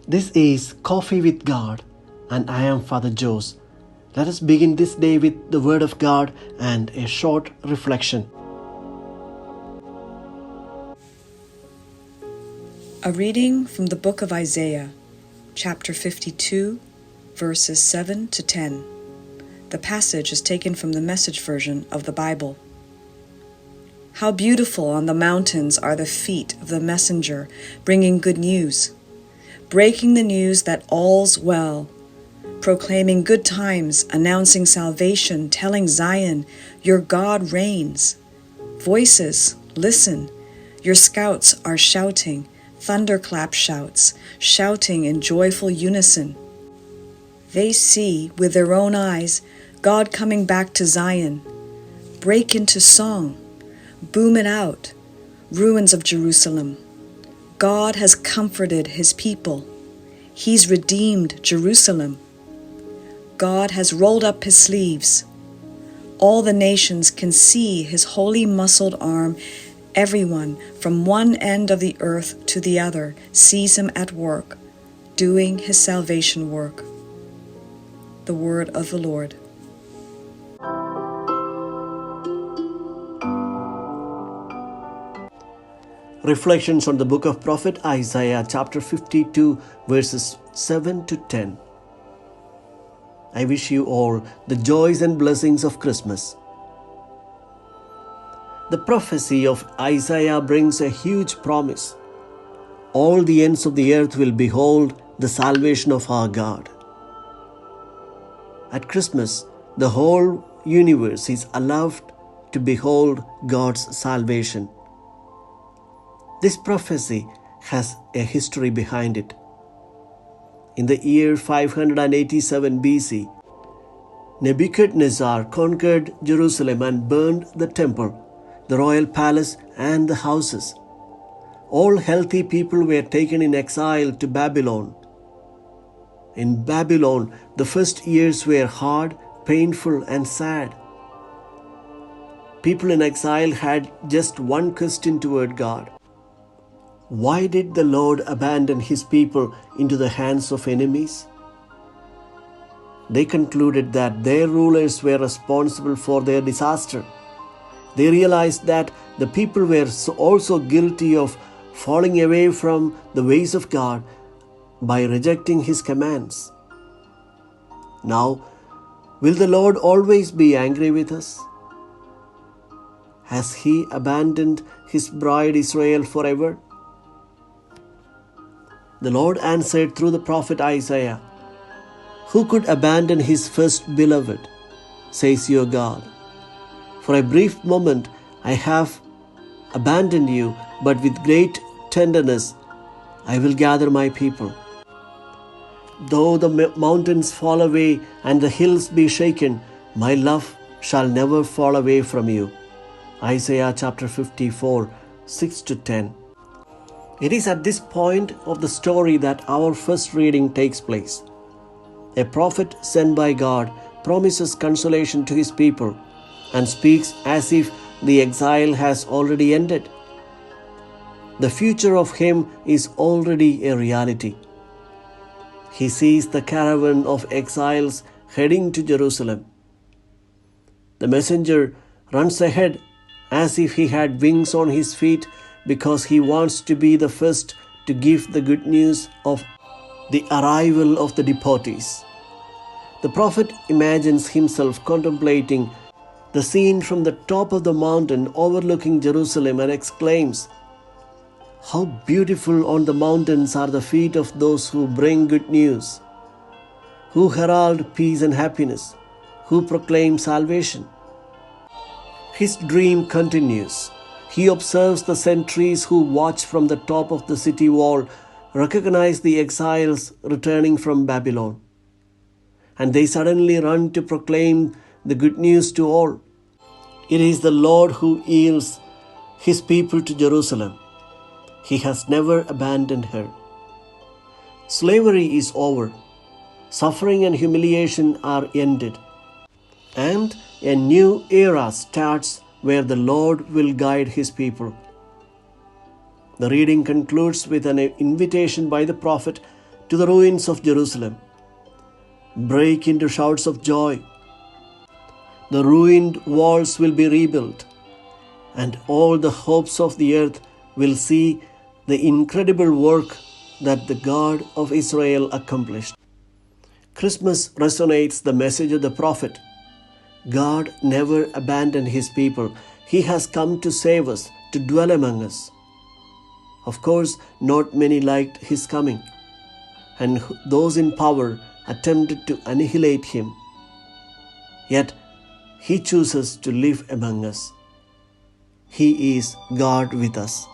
This is Coffee with God, and I am Father Jose. Let us begin this day with the Word of God and a short reflection. A reading from the book of Isaiah, chapter 52, verses 7 to 10. The passage is taken from the Message version of the Bible. How beautiful on the mountains are the feet of the messenger, bringing good news, breaking the news that all's well, proclaiming good times, announcing salvation, telling Zion, your God reigns. Voices, listen, your scouts are shouting, thunderclap shouts, shouting in joyful unison. They see with their own eyes God coming back to Zion. Break into song, boom it out, ruins of Jerusalem. God has comforted his people. He's redeemed Jerusalem. God has rolled up his sleeves. All the nations can see his holy muscled arm. Everyone from one end of the earth to the other sees him at work, doing his salvation work. The word of the Lord. Reflections on the book of Prophet Isaiah, chapter 52, verses 7 to 10. I wish you all the joys and blessings of Christmas. The prophecy of Isaiah brings a huge promise. All the ends of the earth will behold the salvation of our God. At Christmas, the whole universe is allowed to behold God's salvation. This prophecy has a history behind it. In the year 587 BC, Nebuchadnezzar conquered Jerusalem and burned the temple, the royal palace, and the houses. All healthy people were taken in exile to Babylon. In Babylon, the first years were hard, painful, and sad. People in exile had just one question toward God. Why did the Lord abandon his people into the hands of enemies? They concluded that their rulers were responsible for their disaster. They realized that the people were also guilty of falling away from the ways of God by rejecting his commands. Now, will the Lord always be angry with us? Has he abandoned his bride Israel forever? The Lord answered through the prophet Isaiah, "Who could abandon his first beloved, says your God? For a brief moment I have abandoned you, but with great tenderness I will gather my people. Though the mountains fall away and the hills be shaken, my love shall never fall away from you." Isaiah chapter 54, 6 to 10. It is at this point of the story that our first reading takes place. A prophet sent by God promises consolation to his people and speaks as if the exile has already ended. The future of him is already a reality. He sees the caravan of exiles heading to Jerusalem. The messenger runs ahead as if he had wings on his feet because he wants to be the first to give the good news of the arrival of the deportees. The prophet imagines himself contemplating the scene from the top of the mountain overlooking Jerusalem and exclaims, "How beautiful on the mountains are the feet of those who bring good news, who herald peace and happiness, who proclaim salvation." His dream continues. He observes the sentries who watch from the top of the city wall, recognize the exiles returning from Babylon, and they suddenly run to proclaim the good news to all. It is the Lord who yields his people to Jerusalem. He has never abandoned her. Slavery is over. Suffering and humiliation are ended. And a new era starts where the Lord will guide his people. The reading concludes with an invitation by the prophet to the ruins of Jerusalem. Break into shouts of joy. The ruined walls will be rebuilt, and all the hopes of the earth will see the incredible work that the God of Israel accomplished. Christmas resonates the message of the prophet. God never abandoned his people. He has come to save us, to dwell among us. Of course, not many liked his coming, and those in power attempted to annihilate him. Yet, he chooses to live among us. He is God with us.